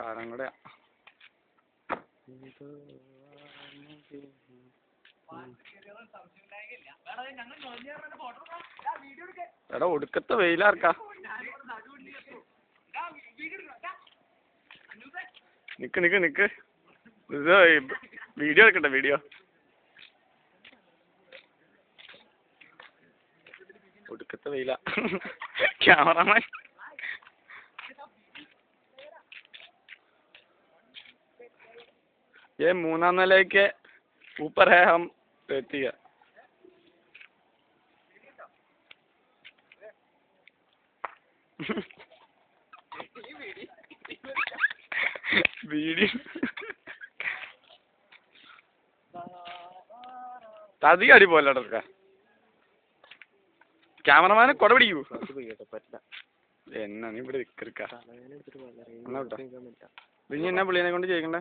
കാരം കൂടെ എടാ ഒടുക്കത്തെ വെയിലാർക്കാ. നിക്ക് നിക്ക് നിക്ക് ഇത് വീഡിയോ എടുക്കട്ടെ വീഡിയോ. ഒടുക്കത്തെ വെയില ക്യാമറമാൻ. ये 3-ാം നിലയ്ക്ക് ऊपर है हम रहती है. വീഡിയോ അധികം അടി പോലെ ക്യാമറമാനെ കൊട പിടിക്കൂ. എന്നാ നീ ഇവിടെ നിൽക്ക നീ എന്നാ പുള്ളിനെ കൊണ്ട് ചെയ്യിക്കണ്ടേ?